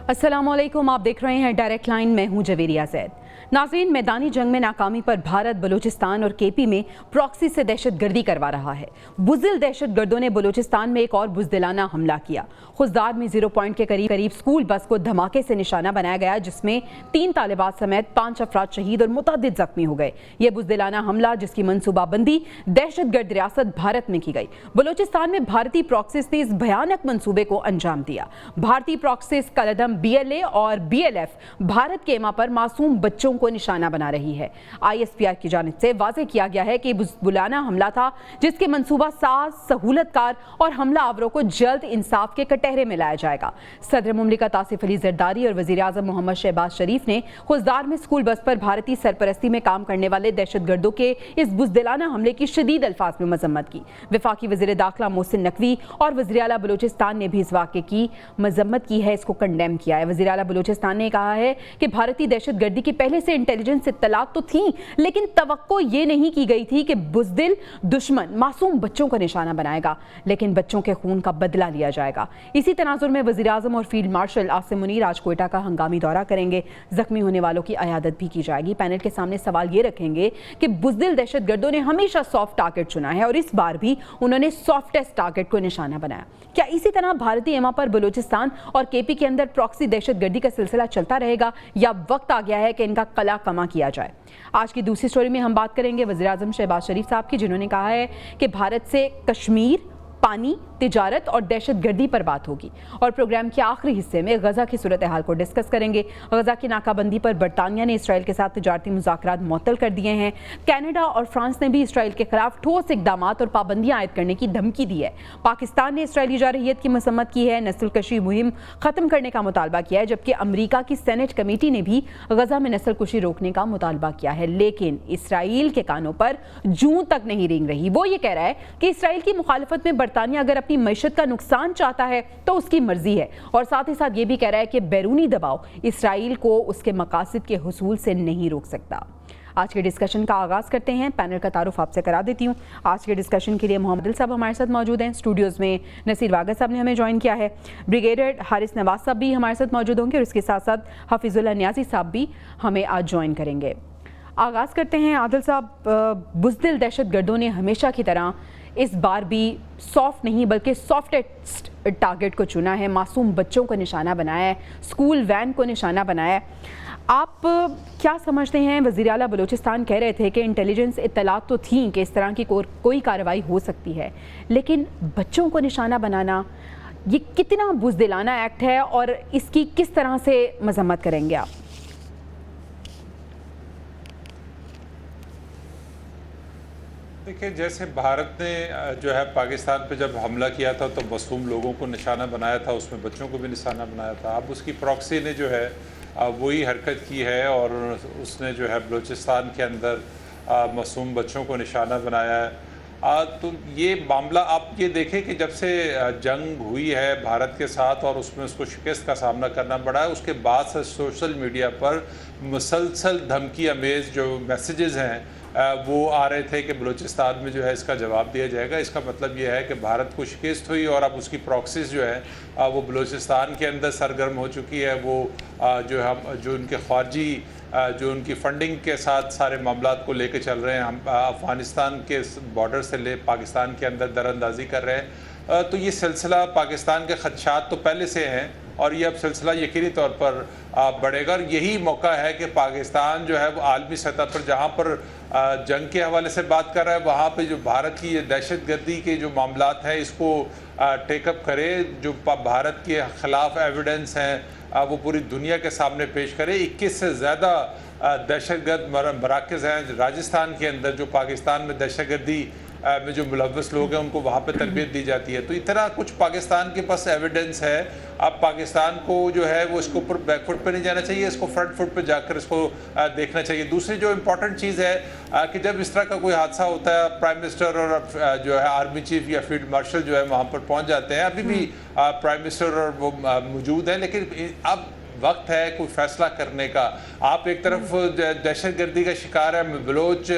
अस्सलाम वालेकुम, आप देख रहे हैं डायरेक्ट लाइन। मैं हूं जवेरिया ज़ैद। नाज़रीन, मैदानी जंग में नाकामी पर भारत बलूचिस्तान और केपी में प्रॉक्सी से दहशतगर्दी करवा रहा है। बुज़दिल दहशतगर्दों ने बलूचिस्तान में एक और बुज़दिलाना हमला किया। खुजदार में 0 पॉइंट के करीब स्कूल बस को धमाके से निशाना बनाया गया, जिसमें 3 तालिबात समेत 5 अफराद शहीद और मुतअद्दिद जख्मी हो गए। ये बुज़दिलाना हमला, जिसकी मनसूबाबंदी दहशतगर्द रियासत भारत में की गई, बलूचिस्तान में भारतीय प्रॉक्सीज ने इस भयानक मंसूबे को अंजाम दिया। भारतीय प्रॉक्सीज कलदम BLA और BLF भारत के एमा पर मासूम बच्चों को निशाना बना रही है। ISPR की जानिब से वाज़ेह किया गया है कि बुज़दिलाना हमला था, जिसके मंसूबा साज, सहूलतकार और हमला आवरों को जल्द इंसाफ के कटहरे में लाया जाएगा। सदर मुमलिकत आसिफ अली ज़रदारी और वज़ीर आज़म मोहम्मद शहबाज शरीफ ने खुजदार में स्कूल बस पर भारतीय सरपरस्ती में काम करने वाले दहशतगर्दों के इस बुज़दिलाना हमले की शदीद अल्फाज में मजम्मत की। वफाकी वज़ीर दाखिला मोहसिन नकवी और वज़ीर आला बलूचिस्तान ने भी इस वाक़े की मजम्मत की है, इसको कंडेम किया है। वज़ीर आला बलूचिस्तान ने कहा है कि भारतीय दहशतगर्दी की पहले से इंटेलिजेंस इत्तलात तो थी, लेकिन तवक्को ये नहीं की गई थी कि बुज़दिल दुश्मन मासूम बच्चों को निशाना बनाएगा, लेकिन बच्चों के खून का बदला लिया जाएगा। इसी तनाजुर में वज़ीर आज़म और फील्ड मार्शल आसिम मुनीर आज कोयटा का हंगामी दौरा करेंगे। जख्मी होने वालों की अयादत भी की जाएगी। पैनल के सामने सवाल ये रखेंगे कि बुज़दिल दहशतगर्दों ने हमेशा सॉफ्ट टारगेट चुना है और इस बार भी उन्होंने सॉफ्टेस्ट टारगेट को निशाना बनाया। क्या इसी तरह भारतीय एमा पर बलूचिस्तान और केपी के अंदर प्रॉक्सी दहशतगर्दी का सिलसिला चलता रहेगा, या वक्त आ गया है कि इनका कला कमा किया जाए? आज की दूसरी स्टोरी में हम बात करेंगे वज़ीर आज़म शहबाज शरीफ साहब की, जिन्होंने कहा है कि भारत से कश्मीर, पानी, तिजारत और दहशतगर्दी पर बात होगी। और प्रोग्राम के आखिरी हिस्से में गजा की सूरत हाल को डिस्कस करेंगे। गजा की नाकाबंदी पर बरतानिया ने इसराइल के साथ तिजारती मुज़ाकरात मुअत्तल कर दिए हैं। कनाडा और फ्रांस ने भी इसराइल के खिलाफ ठोस इक़दामात और पाबंदियां आयद करने की धमकी दी है। पाकिस्तान ने इसराइली जारहियत की मसम्मत की है, नस्लकशी मुहिम ख़त्म करने का मुतालबा किया है, जबकि अमरीका की सेनेट कमेटी ने भी गजा में नस्लकुशी रोकने का मुतालबा किया है। लेकिन इसराइल के कानों पर जूं तक नहीं रेंग रही। वो ये कह रहा है कि इसराइल की मुखालफत में बरतानिया अगर मईशत का नुकसान चाहता है तो उसकी मर्जी है, और साथ ही साथ ये भी कह रहा है कि बैरूनी दबाव इसराइल को उसके मकासद के हुसूल से नहीं रोक सकता। आज के डिस्कशन का आगाज करते हैं। पैनल का तारुफ आपसे करा देती हूँ। आज के डिस्कशन के लिए मोहम्मद दिल साहब हमारे साथ मौजूद हैं। स्टूडियोज़ में नसीर वागा साहब ने हमें ज्वाइन किया है। ब्रिगेडियर हारिस नवाज साहब भी हमारे साथ मौजूद होंगे, और इसके साथ साथ हफीजुल्लाह नियाज़ी साहब भी हमें आज ज्वाइन करेंगे। आगाज़ करते हैं। आदिल साहब, बुज़दिल दहशतगर्दों ने हमेशा की तरह इस बार भी सॉफ्ट नहीं बल्कि सॉफ्टेस्ट टारगेट को चुना है, मासूम बच्चों को निशाना बनाया है, स्कूल वैन को निशाना बनाया है। आप क्या समझते हैं? वज़ीर आला बलूचिस्तान कह रहे थे कि इंटेलिजेंस इत्तलात तो थी कि इस तरह की कोई कार्रवाई हो सकती है, लेकिन बच्चों को निशाना बनाना ये कितना बुज़दिलाना एक्ट है और इसकी किस तरह से मजम्मत करेंगे आप? देखिए, जैसे भारत ने जो है पाकिस्तान पे जब हमला किया था तो मासूम लोगों को निशाना बनाया था, उसमें बच्चों को भी निशाना बनाया था। अब उसकी प्रॉक्सी ने जो है वही हरकत की है और उसने जो है बलूचिस्तान के अंदर मासूम बच्चों को निशाना बनाया है। तो ये मामला आप ये देखें कि जब से जंग हुई है भारत के साथ और उसमें उसको शिकस्त का सामना करना पड़ा है, उसके बाद से सोशल मीडिया पर मुसलसल धमकी अमेज़ जो मैसेजेस हैं वो आ रहे थे कि बलूचिस्तान में जो है इसका जवाब दिया जाएगा। इसका मतलब ये है कि भारत को शिकस्त हुई और अब उसकी प्रॉक्सीज जो है वो बलूचिस्तान के अंदर सरगर्म हो चुकी है। वो जो उनके ख़ारजी जो उनकी फंडिंग के साथ सारे मामलात को लेके चल रहे हैं, हम अफ़गानिस्तान के बॉर्डर से ले पाकिस्तान के अंदर दरअंदाज़ी कर रहे हैं। तो ये सिलसिला पाकिस्तान के ख़दशात तो पहले से हैं और ये अब सिलसिला यकीनी तौर पर बढ़ेगा। और यही मौका है कि पाकिस्तान जो है वो आलमी सतह पर जहाँ पर जंग के हवाले से बात कर रहा है, वहाँ पे जो भारत की ये दहशतगर्दी के जो मामलात हैं इसको टेकअप करे, जो भारत के ख़िलाफ़ एविडेंस हैं वो पूरी दुनिया के सामने पेश करे। 21 से ज़्यादा दहशतगर्द मराकज़ हैं राजस्थान के अंदर जो पाकिस्तान में दहशतगर्दी में जो मुलव्वस लोग हैं उनको वहाँ पे तरबियत दी जाती है। तो इतना कुछ पाकिस्तान के पास एविडेंस है। अब पाकिस्तान को जो है वो इसको ऊपर बैकफुट पे नहीं जाना चाहिए, इसको फ्रंट फुट पे जाकर इसको देखना चाहिए। दूसरी जो इम्पोर्टेंट चीज़ है कि जब इस तरह का कोई हादसा होता है, प्राइम मिनिस्टर और जो है आर्मी चीफ या फील्ड मार्शल जो है वहाँ पर पहुँच जाते हैं। अभी भी प्राइम मिनिस्टर और वो मौजूद हैं, लेकिन अब वक्त है कोई फैसला करने का। आप एक तरफ दहशत गर्दी का शिकार है, बलोच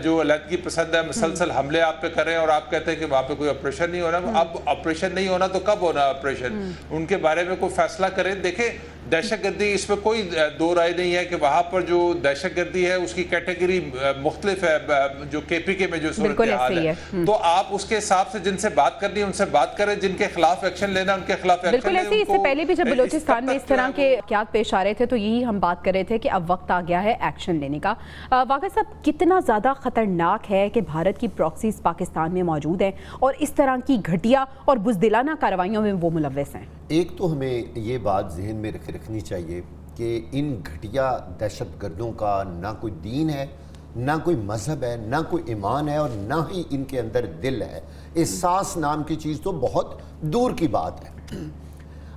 जो अलहदगी पसंद है मुसलसल हमले आप पे कर रहे हैं और आप कहते हैं कि वहाँ पे कोई ऑपरेशन नहीं होना। अब ऑपरेशन नहीं होना तो कब होना ऑपरेशन? उनके बारे में कोई फैसला करें। देखें, दहशतगर्दी, इसमें कोई दो राय नहीं है कि वहाँ पर जो दहशतगर्दी है उसकी कैटेगरी मुख्तलिफ है, जो KPK में जो सूरत हाल है। तो आप उसके हिसाब से जिनसे बात करनी है उनसे बात करें, जिनके खिलाफ एक्शन लेना उनके खिलाफ एक्शन बिल्कुल ऐसे। इससे पहले भी जब बलूचिस्तान में इस तरह के वाक़यात पेश आ रहे थे तो यही हम बात कर रहे थे कि अब वक्त आ गया है एक्शन लेने का। वाक़ई साहब, कितना ज़्यादा ख़तरनाक है कि भारत की प्रॉक्सीज पाकिस्तान में मौजूद हैं और इस तरह की घटिया और बुज़दिलाना कार्रवाइयों में वो मुलव्वस हैं? एक तो हमें ये बात जहन में रखनी चाहिए कि इन घटिया दहशत गर्दों का ना कोई दीन है, ना कोई मज़हब है, ना कोई ईमान है और ना ही इनके अंदर दिल है। एहसास नाम की चीज़ तो बहुत दूर की बात है।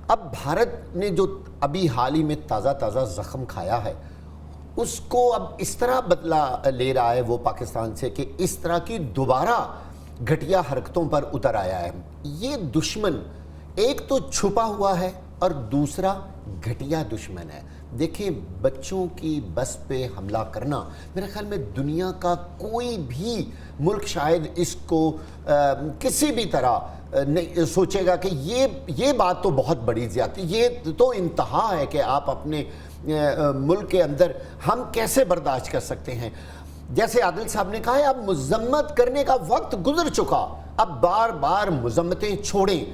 अब भारत ने जो अभी हाल ही में ताज़ा ज़ख्म खाया है उसको अब इस तरह बदला ले रहा है वो पाकिस्तान से कि इस तरह की दोबारा घटिया हरकतों पर उतर आया है। ये दुश्मन एक तो छुपा हुआ है और दूसरा घटिया दुश्मन है। देखिए, बच्चों की बस पे हमला करना, मेरे ख्याल में दुनिया का कोई भी मुल्क शायद इसको किसी भी तरह नहीं सोचेगा कि ये बात तो बहुत बड़ी ज़्यादती, ये तो इंतहा है कि आप अपने मुल्क के अंदर हम कैसे बर्दाश्त कर सकते हैं। जैसे आदिल साहब ने कहा है, अब मजम्मत करने का वक्त गुजर चुका, अब बार बार मजम्मतें छोड़ें।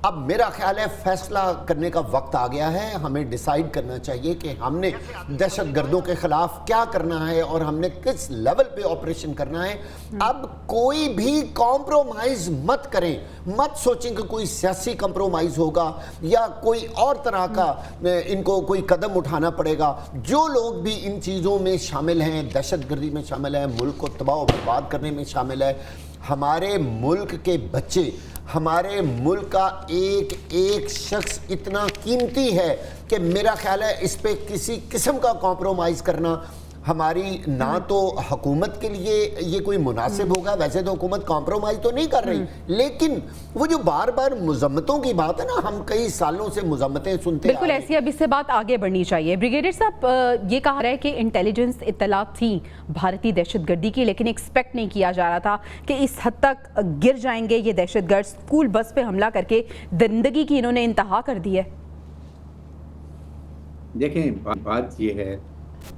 अब मेरा ख्याल है फैसला करने का वक्त आ गया है। हमें डिसाइड करना चाहिए कि हमने दहशत गर्दों के खिलाफ क्या करना है और हमने किस लेवल पे ऑपरेशन करना है। अब कोई भी कॉम्प्रोमाइज़ मत करें, मत सोचें कि कोई सियासी कॉम्प्रोमाइज़ होगा या कोई और तरह का इनको कोई कदम उठाना पड़ेगा। जो लोग भी इन चीज़ों में शामिल हैं, दहशत गर्दी में शामिल हैं, मुल्क को तबाह और बर्बाद करने में शामिल है, हमारे मुल्क के बच्चे, हमारे मुल्क का एक एक शख्स इतना कीमती है कि मेरा ख्याल है इस पे किसी किस्म का कॉम्प्रोमाइज़ करना हमारी ना तो हुकूमत के लिए ये कोई मुनासिब होगा। वैसे तो हुकूमत कॉम्प्रोमाइज़ तो नहीं कर रही, लेकिन वो जो बार बार मुज़म्मतों की बात है ना, हम कई सालों से मुज़म्मतें सुनते बिल्कुल ऐसी। अब इससे बात आगे बढ़नी चाहिए। ब्रिगेडियर साहब, ये कहा रहा है कि इंटेलिजेंस इत्तलात थी भारतीय दहशतगर्दी की, लेकिन एक्सपेक्ट नहीं किया जा रहा था कि इस हद तक गिर जाएंगे ये दहशतगर्द। स्कूल बस पे हमला करके जिंदगी की इन्होंने इंतहा कर दी है। देखें, बात ये है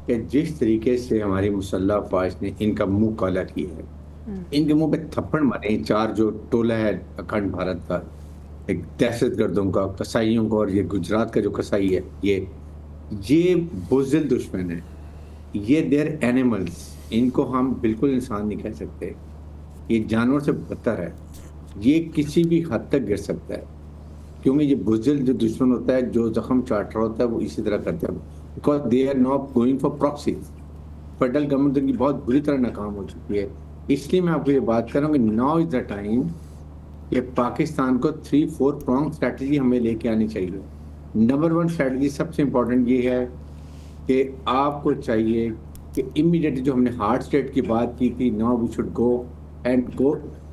कि जिस तरीके से हमारी मुसल्लह फ़ौज ने इनका मुंह काला किया है, इनके मुंह पे थप्पड़ मारे। चार जो टोला है अखंड भारत का, एक दहशत गर्दों का, कसाईयों का, और ये गुजरात का जो कसाई है, ये बुज़दिल दुश्मन है। ये देयर एनिमल्स, इनको हम बिल्कुल इंसान नहीं कह सकते। ये जानवर से बदतर है। ये किसी भी हद तक गिर सकता है, क्योंकि ये बुज़दिल जो दुश्मन होता है, जो जख्म चाट रहा होता है, वो इसी तरह करता है। Because they are not going for proxies. Federal government की बहुत बुरी तरह नाकाम हो चुकी है। इसलिए मैं आपको ये बात कर रहा हूँ कि नाउ इज़ द टाइम कि पाकिस्तान को 3-4 प्रॉन्ग स्ट्रैटेजी हमें लेके आनी चाहिए। नंबर 1 स्ट्रैटेजी सबसे इम्पोर्टेंट ये है कि आपको चाहिए कि इमीडिएटली जो हमने हार्ड स्टेट की बात की थी, now we should go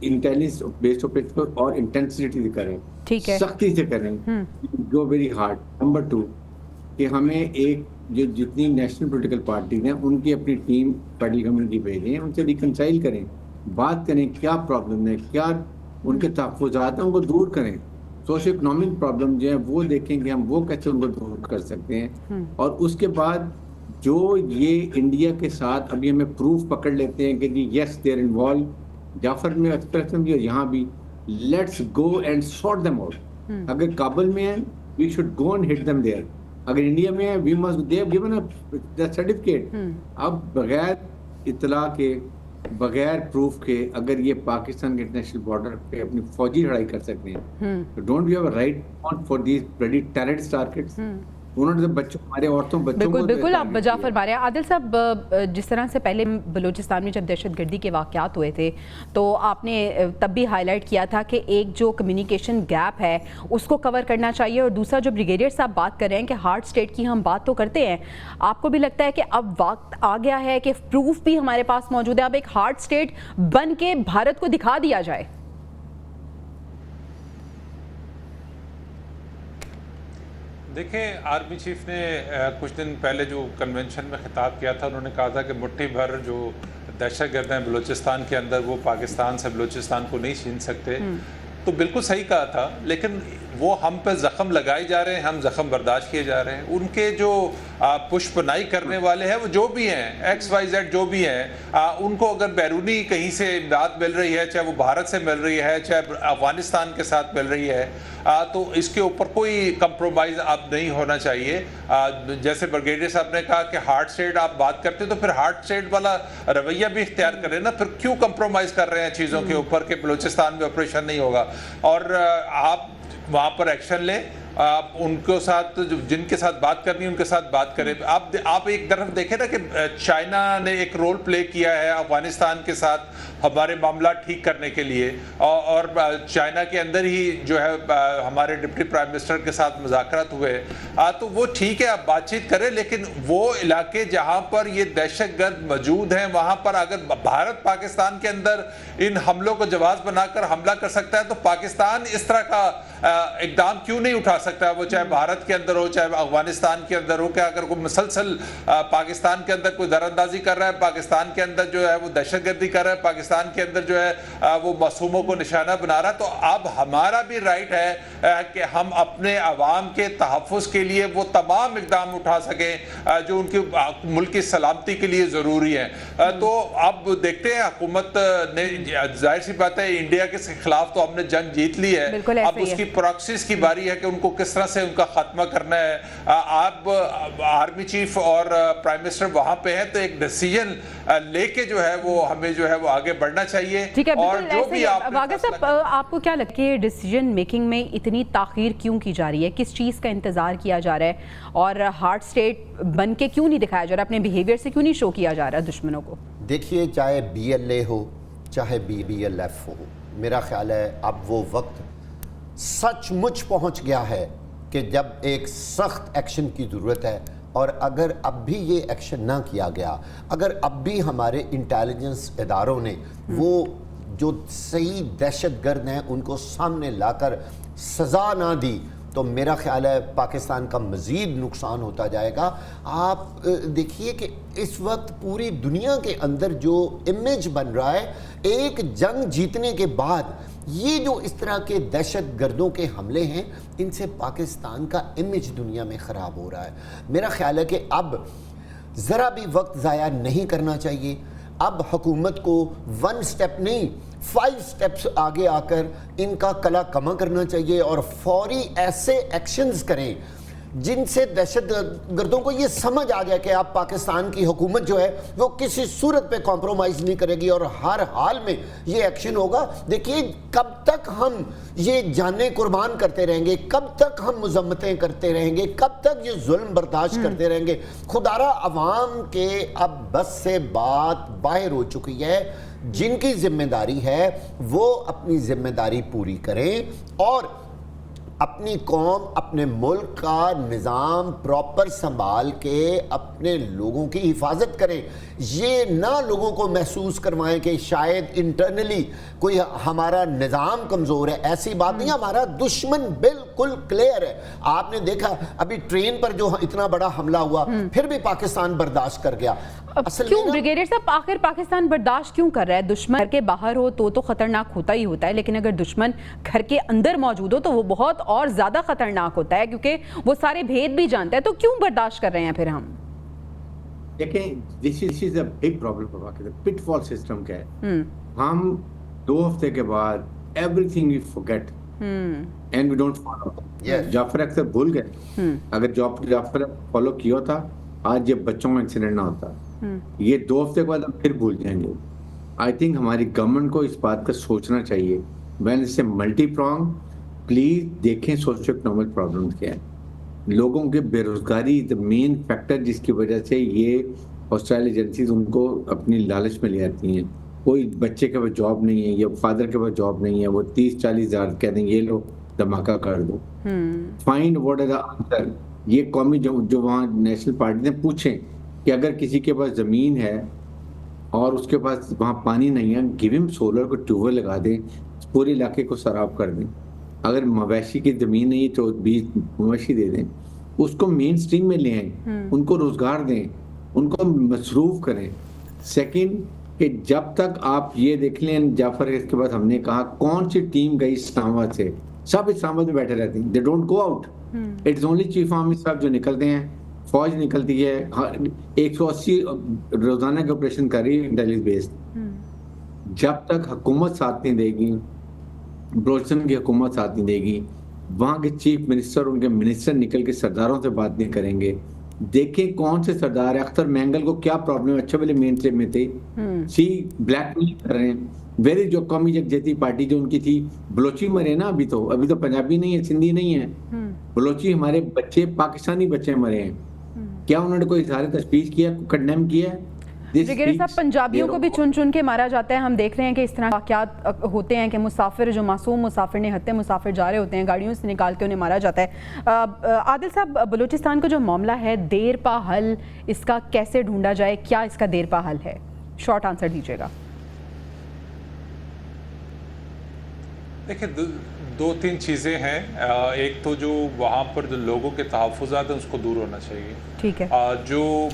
intelligence based operation और इंटेंसिटी से करें, ठीक है, सख्ती से करें, गो वेरी हार्ड। नंबर 2 कि हमें एक जो जितनी नेशनल पॉलिटिकल पार्टीज हैं उनकी अपनी टीम फेडरल गवर्नमेंट की भेजें, उनसे रिकनसाइल करें, बात करें क्या प्रॉब्लम है, क्या उनके तहफ़्फ़ुज़ात हैं, उनको दूर करें। सोशो इकनॉमिक प्रॉब्लम जो है वो देखें कि हम वो कैसे उनको दूर कर सकते हैं। और उसके बाद जो ये इंडिया के साथ अभी हमें प्रूफ पकड़ लेते हैं कि जी यस देयर इन्वॉल्व, जाफर में एक्सप्रेस भी और यहाँ भी, let's go and sort them out. अगर काबुल में है, we should go and hit them there. अगर इंडिया में है, we must they have given a certificate. अब बगैर इत्तला के, बगैर प्रूफ के, अगर ये पाकिस्तान के इंटरनेशनल बॉर्डर पे अपनी फौजी लड़ाई कर सकते हैं, तो don't we have a right for these bloody terrorist targets. उन्होंने बच्चों, हमारे औरतों बच्चों को बिल्कुल आप जाफर मारे। आदिल साहब, जिस तरह से पहले बलूचिस्तान में जब दहशतगर्दी के वाक़यात हुए थे तो आपने तब भी हाईलाइट किया था कि एक जो कम्युनिकेशन गैप है उसको कवर करना चाहिए, और दूसरा जो ब्रिगेडियर साहब बात कर रहे हैं कि हार्ड स्टेट की हम बात तो करते हैं, आपको भी लगता है कि अब वक्त आ गया है कि प्रूफ भी हमारे पास मौजूद है, अब एक हार्ड स्टेट बन के भारत को दिखा दिया जाए? دیکھیں آرمی چیف نے کچھ دن پہلے جو کنونشن میں خطاب کیا تھا، انہوں نے کہا تھا کہ مٹھی بھر جو دہشت گرد ہیں بلوچستان کے اندر وہ پاکستان سے بلوچستان کو نہیں چھین سکتے. تو بالکل صحیح کہا تھا، لیکن وہ ہم پہ زخم لگائے جا رہے ہیں، ہم زخم برداشت کیے جا رہے ہیں. ان کے جو پشپنائی کرنے والے ہیں وہ جو بھی ہیں XYZ جو بھی ہیں، ان کو اگر بیرونی کہیں سے امداد مل رہی ہے، چاہے وہ بھارت سے مل رہی ہے، چاہے افغانستان کے ساتھ مل رہی ہے، تو اس کے اوپر کوئی کمپرومائز اب نہیں ہونا چاہیے. جیسے بریگیڈیئر صاحب نے کہا کہ ہارڈ اسٹیٹ آپ بات کرتے تو پھر ہارڈ اسٹیٹ والا رویہ بھی اختیار کریں نا. پھر کیوں کمپرومائز کر رہے ہیں چیزوں کے اوپر کہ بلوچستان میں آپریشن نہیں ہوگا؟ اور آپ وہاں پر ایکشن لیں، آپ ان کے ساتھ جن کے ساتھ بات کرنی ان کے ساتھ بات کریں. آپ ایک طرف دیکھیں نا کہ چائنا نے ایک رول پلے کیا ہے افغانستان کے ساتھ ہمارے معاملات ٹھیک کرنے کے لیے، اور چائنا کے اندر ہی جو ہے ہمارے ڈپٹی پرائم منسٹر کے ساتھ مذاکرات ہوئے. تو وہ ٹھیک ہے، آپ بات چیت کریں، لیکن وہ علاقے جہاں پر یہ دہشت گرد موجود ہیں وہاں پر اگر بھارت پاکستان کے اندر ان حملوں کو جواز بنا کر حملہ کر سکتا ہے تو پاکستان اس طرح کا اقدام کیوں نہیں اٹھا سکتا ہے؟ وہ چاہے بھارت کے اندر ہو چاہے افغانستان کے اندر ہو. کہ اگر کوئی مسلسل پاکستان کے اندر کوئی در اندازی کر رہا ہے، پاکستان کے اندر جو ہے وہ دہشت گردی کر رہا ہے، پاکستان کے اندر جو ہے وہ معصوموں کو نشانہ بنا رہا ہے، تو اب ہمارا بھی رائٹ ہے کہ ہم اپنے عوام کے تحفظ کے لیے وہ تمام اقدام اٹھا سکیں جو ان کے ملک کی سلامتی کے لیے ضروری ہیں. تو اب دیکھتے ہیں، حکومت نے ظاہر سی بات ہے انڈیا کے خلاف تو ہم نے جنگ جیت لی ہے، اب اس کی پراکسیز کی باری ہے کہ ان کو کس طرح سے ان کا خاتمہ کرنا ہے. آپ آرمی چیف اور پرائم منسٹر وہاں پہ ہیں تو ایک ڈیسیجن لے کے جو ہے وہ ہمیں جو ہے وہ آگے بڑھنا چاہیے. اور جو بھی واقع صاحب، آپ کو کیا لگتا ہے ڈیسیجن میکنگ میں اتنی تاخیر کیوں کی جا رہی ہے؟ کس چیز کا انتظار کیا جا رہا ہے اور ہارڈ اسٹیٹ بن کے کیوں نہیں دکھایا جا رہا، اپنے بیہیویئر سے کیوں نہیں شو کیا جا رہا دشمنوں کو؟ دیکھیے، چاہے BLA ہو چاہے BLF ہو، میرا خیال ہے اب وہ وقت سچ مچ پہنچ گیا ہے کہ جب ایک سخت ایکشن کی ضرورت ہے. اور اگر اب بھی یہ ایکشن نہ کیا گیا، اگر اب بھی ہمارے انٹیلیجنس اداروں نے وہ جو صحیح دہشت گرد ہیں ان کو سامنے لا کر سزا نہ دی، تو میرا خیال ہے پاکستان کا مزید نقصان ہوتا جائے گا. آپ دیکھیے کہ اس وقت پوری دنیا کے اندر جو امیج بن رہا ہے ایک جنگ جیتنے کے بعد، یہ جو اس طرح کے دہشت گردوں کے حملے ہیں، ان سے پاکستان کا امیج دنیا میں خراب ہو رہا ہے. میرا خیال ہے کہ اب ذرا بھی وقت ضائع نہیں کرنا چاہیے. اب حکومت کو 1 سٹیپ نہیں 5 سٹیپس آگے آ کر ان کا کلا کما کرنا چاہیے اور فوری ایسے ایکشنز کریں جن سے دہشت گردوں کو یہ سمجھ آ جائے کہ اب پاکستان کی حکومت جو ہے وہ کسی صورت پہ کمپرومائز نہیں کرے گی اور ہر حال میں یہ ایکشن ہوگا. دیکھیے، کب تک ہم یہ جانیں قربان کرتے رہیں گے، کب تک ہم مذمتیں کرتے رہیں گے، کب تک یہ ظلم برداشت کرتے رہیں گے؟ خدارا عوام کے اب بس سے بات باہر ہو چکی ہے. جن کی ذمہ داری ہے وہ اپنی ذمہ داری پوری کریں اور اپنی قوم، اپنے ملک کا نظام پراپر سنبھال کے اپنے لوگوں کی حفاظت کریں. یہ نہ لوگوں کو محسوس کروائیں کہ شاید انٹرنلی کوئی ہمارا نظام کمزور ہے. ایسی بات نہیں، ہمارا دشمن بالکل کلیئر ہے. آپ نے دیکھا ابھی ٹرین پر جو اتنا بڑا حملہ ہوا پھر بھی پاکستان برداشت کر گیا. کیوں بریگیڈیئر صاحب، آخر پاکستان برداشت کیوں کر رہا ہے؟ دشمن گھر کے باہر ہو تو خطرناک ہوتا ہی ہوتا ہے، لیکن اگر دشمن گھر کے اندر موجود ہو تو وہ بہت اور زیادہ خطرناک ہوتا ہے، کیونکہ وہ سارے بھید بھی جانتا ہے. تو کیوں برداشت کر رہے ہیں پھر ہم؟ دیکھیں، this is a big problem for Pakistan. pitfall system کیا ہے؟ ہم 2 ہفتے کے بعد everything we forget and we don't follow. جعفر اکثر بھول گئے. اگر جعفر فالو کیا تھا آج یہ بچوں کا انسیڈنٹ نہ ہوتا. یہ 2 ہفتے کے بعد ہم پھر بھول جائیں گے. آئی تھنک ہماری گورنمنٹ کو اس بات کا سوچنا چاہیے. وین اس سے ملٹی پرانگ، پلیز دیکھیں سوشو اکنامک پرابلم کیا ہے. لوگوں کے بے روزگاری دا مین فیکٹر جس کی وجہ سے یہ ہاسٹائل ایجنسیز ان کو اپنی لالچ میں لے آتی ہیں. کوئی بچے کے پاس جاب نہیں ہے یا فادر کے پاس جاب نہیں ہے، وہ 30-40 ہزار کہہ دیں گے یہ لو دھماکہ کر دو. Find what is the answer. یہ قومی جو وہاں نیشنل پارٹی نے پوچھیں کہ اگر کسی کے پاس زمین ہے اور اس کے پاس وہاں پانی نہیں ہے، گیو ہم سولر کو ٹیوب ویل لگا دیں، پورے علاقے کو سیراب کر دیں. اگر مویشی کی زمین نہیں تو 20 مویشی دے دیں. اس کو مین سٹریم میں لے آئیں, ان کو روزگار دیں, ان کو مصروف کریں. سیکنڈ کہ جب تک آپ یہ دیکھ لیں جعفر, اس کے بعد ہم نے کہا کون سی ٹیم گئی اسلام آباد سے, سب اسلام آباد میں بیٹھے رہتے ہیں, they don't go out. It's only chief army صاحب جو نکلتے ہیں, فوج نکلتی ہے 180 روزانہ کے آپریشن کر رہی ہے انٹیلیجنس بیسڈ. جب تک حکومت ساتھ نہیں دے گی, بلوچستان کی حکومت ساتھ نہیں دے گی, وہاں کے چیف منسٹر, ان کے منسٹر نکل کے سرداروں سے بات نہیں کریں گے. دیکھیں کون سے سردار ہے, اختر مینگل کو کیا پرابلم ہے, اچھے والے مین اسٹریم میں تھے, سی بلیک میل کر رہے ہیں. ویری جو قومی یکجہتی پارٹی جو ان کی تھی, بلوچی مرے نا, ابھی تو پنجابی نہیں ہے, سندھی نہیں ہے, بلوچی ہمارے بچے, پاکستانی بچے مرے ہیں. کیا انہوں نے کوئی اظہار تشویش کیا, کنڈیم کیا؟ برگیڈیئر صاحب, پنجابیوں کو بھی چن چن کے مارا جاتا ہے. ہم دیکھ رہے ہیں کہ اس طرح واقعات ہوتے ہیں کہ مسافر, جو معصوم مسافر نہتے مسافر جا رہے ہوتے ہیں, گاڑیوں سے نکال کے انہیں مارا جاتا ہے. عادل صاحب, بلوچستان کا جو معاملہ ہے, دیر پا حل اس کا کیسے ڈھونڈا جائے, کیا اس کا دیر پا حل ہے؟ شارٹ آنسر دیجیے گا. دیکھیں, دو تین چیزیں ہیں. ایک تو جو وہاں پر جو لوگوں کے تحفظات ہیں اس کو دور ہونا چاہیے. ٹھیک ہے. جو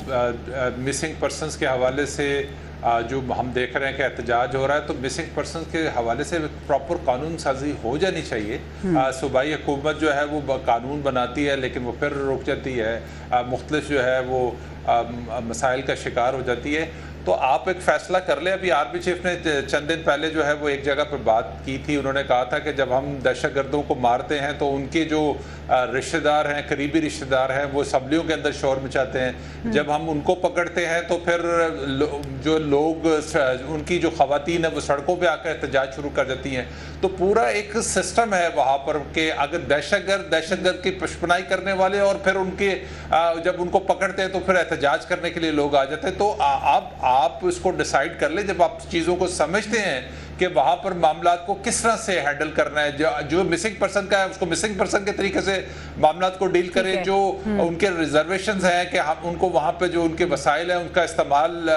مسنگ پرسنز کے حوالے سے جو ہم دیکھ رہے ہیں کہ احتجاج ہو رہا ہے, تو مسنگ پرسنز کے حوالے سے پراپر قانون سازی ہو جانی چاہیے. صوبائی حکومت جو ہے وہ قانون بناتی ہے لیکن وہ پھر رک جاتی ہے, مختلف جو ہے وہ مسائل کا شکار ہو جاتی ہے. تو آپ ایک فیصلہ کر لیں. ابھی آرمی چیف نے چند دن پہلے جو ہے وہ ایک جگہ پہ بات کی تھی. انہوں نے کہا تھا کہ جب ہم دہشت گردوں کو مارتے ہیں تو ان کے جو رشتہ دار ہیں, قریبی رشتہ دار ہیں, وہ اسمبلیوں کے اندر شور مچاتے ہیں. جب ہم ان کو پکڑتے ہیں تو پھر جو لوگ, ان کی جو خواتین ہیں وہ سڑکوں پہ آ کر احتجاج شروع کر دیتی ہیں. تو پورا ایک سسٹم ہے وہاں پر کہ اگر دہشت گرد کی پشپنائی کرنے والے, اور پھر ان کے جب ان کو پکڑتے ہیں تو پھر احتجاج کرنے کے لیے لوگ آ جاتے ہیں. تو آپ اس کو ڈیسائیڈ کر لیں جب آپ چیزوں کو سمجھتے ہیں کہ وہاں پر معاملات کو کس طرح سے ہینڈل کرنا ہے. جو مسنگ پرسن کا ہے اس کو مسنگ پرسن کے طریقے سے معاملات کو ڈیل کریں. جو ان کے ریزرویشنز ہیں کہ ان کو وہاں پہ جو ان کے وسائل ہیں ان کا استعمال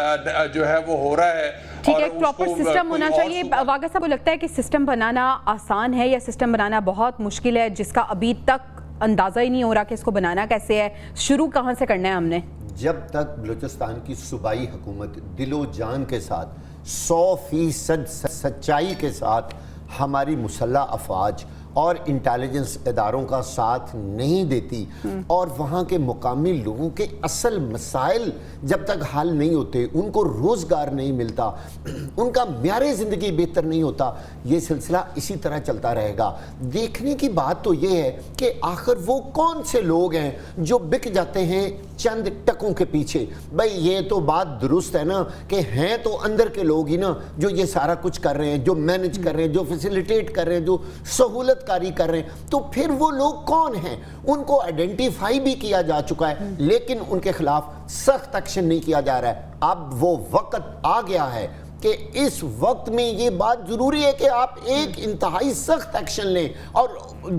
جو ہے وہ ہو رہا ہے. ٹھیک ہے, ایک پراپر سسٹم ہونا چاہیے. واقعہ صاحب, کو لگتا ہے کہ سسٹم بنانا آسان ہے یا سسٹم بنانا بہت مشکل ہے, جس کا ابھی تک اندازہ ہی نہیں ہو رہا کہ اس کو بنانا کیسے ہے, شروع کہاں سے کرنا ہے ہم نے؟ جب تک بلوچستان کی صوبائی حکومت دل و جان کے ساتھ 100% سچائی کے ساتھ ہماری مسلح افواج اور انٹیلیجنس اداروں کا ساتھ نہیں دیتی, اور وہاں کے مقامی لوگوں کے اصل مسائل جب تک حل نہیں ہوتے, ان کو روزگار نہیں ملتا, ان کا معیار زندگی بہتر نہیں ہوتا, یہ سلسلہ اسی طرح چلتا رہے گا. دیکھنے کی بات تو یہ ہے کہ آخر وہ کون سے لوگ ہیں جو بک جاتے ہیں چند ٹکوں کے پیچھے. بھائی یہ تو بات درست ہے نا کہ ہیں تو اندر کے لوگ ہی نا جو یہ سارا کچھ کر رہے ہیں, جو مینج کر رہے ہیں, جو فیسیلیٹیٹ کر رہے ہیں, جو سہولت کاری کر رہے ہیں. تو پھر وہ لوگ کون ہیں؟ ان کو آئیڈینٹیفائی بھی کیا جا چکا ہے لیکن ان کے خلاف سخت ایکشن نہیں کیا جا رہا ہے. اب وہ وقت آ گیا ہے کہ اس وقت میں یہ بات ضروری ہے کہ آپ ایک انتہائی سخت ایکشن لیں, اور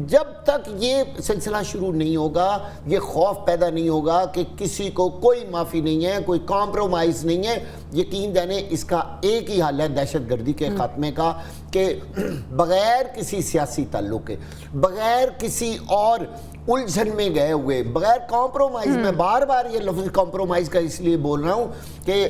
جب تک یہ سلسلہ شروع نہیں ہوگا, یہ خوف پیدا نہیں ہوگا کہ کسی کو کوئی معافی نہیں ہے, کوئی کمپرومائز نہیں ہے, یقین جانیں اس کا ایک ہی حل ہے دہشت گردی کے خاتمے کا, کہ بغیر کسی سیاسی تعلق کے, بغیر کسی اور الجھن میں گئے ہوئے, بغیر کمپرومائز, میں بار بار یہ لفظ کمپرومائز کا اس لیے بول رہا ہوں کہ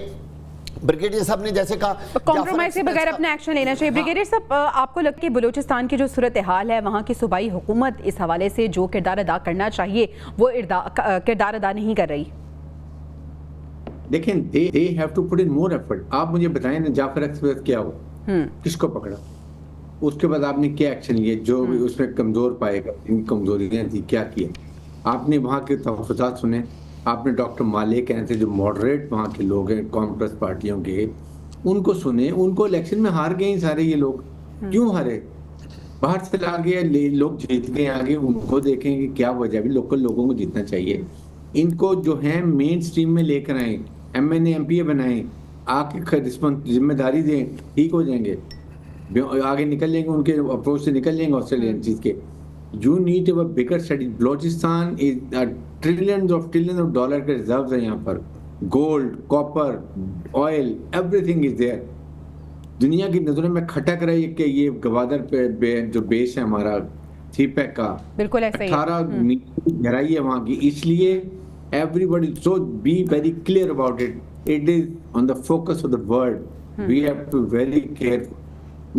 بریگیڈیئر صاحب نے جیسے کہا کمپرومائز کے بغیر اپنا ایکشن لینا چاہیے. بریگیڈیئر صاحب, آپ کو لگتا ہے کہ بلوچستان کی جو صورتحال ہے, وہاں کی صوبائی حکومت اس حوالے سے جو کردار ادا کرنا چاہیے وہ کردار ادا نہیں کر رہی؟ دیکھیں, they have to put in more effort. آپ مجھے بتائیں نا جعفر ایکسپریس کیا ہوا, کس کو پکڑا, اس کے بعد آپ نے کیا ایکشن لیے, جو اس میں کمزور پائے گا, ان کمزوریاں تھی کیا کیا. آپ نے وہاں کے تحفظات سنے, آپ نے ڈاکٹر مالک کہتے ہیں جو ماڈریٹ وہاں کے لوگ ہیں کانگریس پارٹیوں کے, ان کو سنے. ان کو الیکشن میں ہار گئے سارے یہ لوگ. کیوں ہارے؟ باہر سے لا گئے لوگ, جیت گئے آگے. ان کو دیکھیں کہ کیا وجہ, بھی لوکل لوگوں کو جیتنا چاہیے. ان کو جو ہے مین سٹریم میں لے کر آئیں, M N A M P A بنائیں, آ کے ذمہ داری دیں, ٹھیک ہو جائیں گے, آگے نکل لیں گے, ان کے اپروچ سے نکل لیں گے آسٹریلین چیز کے. You need a bigger study. Balochistan is trillions of dollar کے ریزروز ہیں یہاں پر, gold, copper, oil, everything is there. دنیا کی نظروں میں کھٹک رہی ہے کہ یہ گوادر پہ جو بیس ہے ہمارا सीपैक का बिल्कुल ऐसा ही है। 18 मीटर की गहराई है वहाँ की, इसलिए everybody so be very clear about it. It is on the focus of the world. We have to very careful.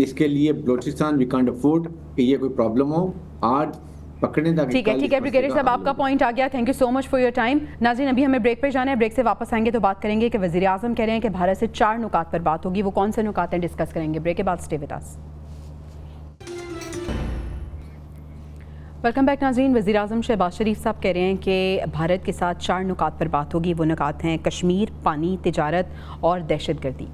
इसके लिए बलोचिस्तान we can't afford कि ये कोई प्रॉब्लम हो आज पकड़ने तक। ठीक है ब्रिगेडियर साहब, आपका पॉइंट आ गया। Thank you so much for your time. नाज़रीन, अभी हमें ब्रेक पे जाना है, ब्रेक से वापस आएंगे तो बात करेंगे कि वज़ीर आज़म कह रहे हैं कि भारत से 4 नुकात पर बात होगी। वो कौन से नुकात हैं, डिस्कस करेंगे ब्रेक के बाद। Stay with us. Welcome back नाज़रीन। वज़ीर आज़म शहबाज शरीफ साहब कह रहे हैं कि भारत के साथ 4 नुकात पर बात होगी। वो नुकात हैं कश्मीर, पानी, तिजारत और दहशतगर्दी।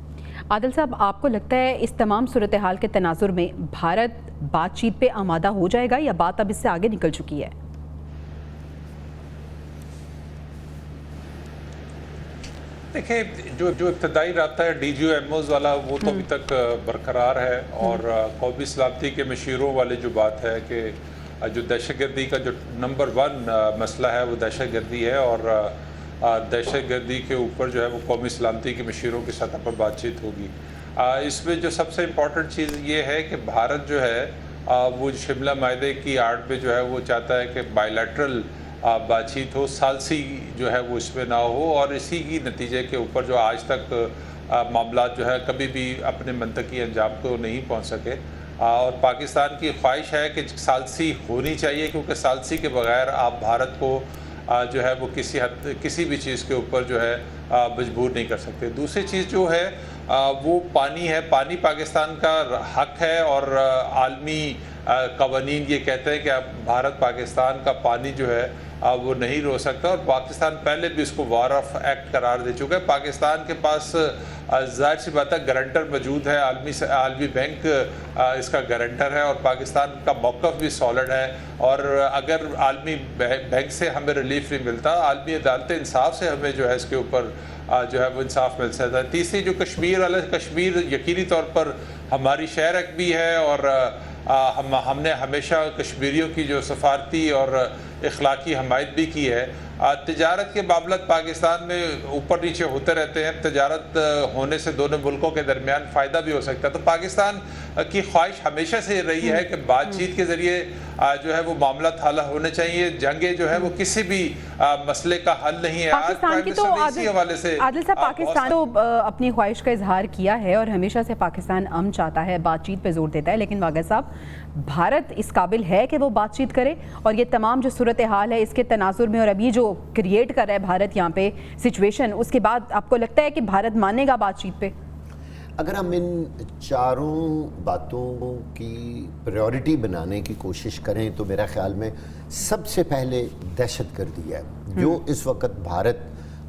आदिल साहब, आपको लगता है इस तमाम सूरत हाल के तनाजुर में भारत बातचीत पे आमादा हो जाएगा या बात अब इससे आगे निकल चुकी है? देखिए, जो इब्तदाई राब्ता है DGO-MOs वाला, वो तो अभी तक बरकरार है। और कौमी सलामती के मशीरों वाले जो बात है कि जो दहशतगर्दी का जो नंबर 1 मसला है वो दहशतगर्दी है, और दहशतगर्दी के ऊपर जो है वो कौमी सलामती के मशीरों की सतह पर बातचीत होगी। इसमें जो सबसे इम्पॉर्टेंट चीज़ ये है कि भारत जो है वो शिमला माहदे की आड़ पे जो है वो चाहता है कि बायलैटरल बातचीत हो, सालसी जो है वो इसमें ना हो, और इसी की नतीजे के ऊपर जो आज तक मामला जो है कभी भी अपने मंतकी अंजाम को नहीं पहुँच सके। और पाकिस्तान की ख्वाहिश है कि सालसी होनी चाहिए, क्योंकि सालसी के बगैर आप भारत को जो है वो किसी भी चीज़ के ऊपर जो है मजबूर नहीं कर सकते। दूसरी चीज़ जो है वो पानी है। पानी पाकिस्तान का हक है, और आलमी कवानीन ये कहते हैं कि अब भारत पाकिस्तान का पानी जो है वो नहीं रोक सकता, और पाकिस्तान पहले भी इसको वार ऑफ एक्ट करार दे चुका है। पाकिस्तान के पास ज़ाहिर सी बात है गारंटर मौजूद है, आलमी बैंक इसका गारंटर है, और पाकिस्तान का मौक़िफ़ भी सॉलिड है। और अगर आलमी बैंक से हमें रिलीफ नहीं मिलता, आलमी अदालत इंसाफ से हमें जो है इसके ऊपर जो है वो इंसाफ मिल सकता है। तीसरी जो कश्मीर वाला, कश्मीर यकीनी तौर पर हमारी शहर भी है, और हमने हमेशा कश्मीरियों की जो सफारती और इखलाकी हमायत भी की है। तिजारत के मामलात पाकिस्तान में ऊपर नीचे होते रहते हैं। तिजारत होने से दोनों मुल्कों के दरमियान फ़ायदा भी हो सकता है। तो पाकिस्तान की ख्वाहिश हमेशा से रही है कि बातचीत के ज़रिए जो है वो मामला हल होने चाहिए। जंगे जो है वो किसी भी मसले का हल नहीं है। पाकिस्तान की तो आदिल साहब, पाकिस्तान तो अपनी ख्वाहिश का इजहार किया है और हमेशा से पाकिस्तान अमन चाहता है, बातचीत पे जोर देता है, लेकिन वाग़ साहब, भारत इस काबिल है कि वो बातचीत करे? और ये तमाम जो सूरत हाल है इसके तनाजुर में, और अभी जो क्रिएट कर रहा है भारत यहाँ पे सिचुएशन, उसके बाद आपको लगता है कि भारत मानेगा बातचीत पे? अगर हम इन चारों बातों की प्रायोरिटी बनाने की कोशिश करें तो मेरा ख्याल में सबसे पहले दहशतगर्दी है, जो इस वक्त भारत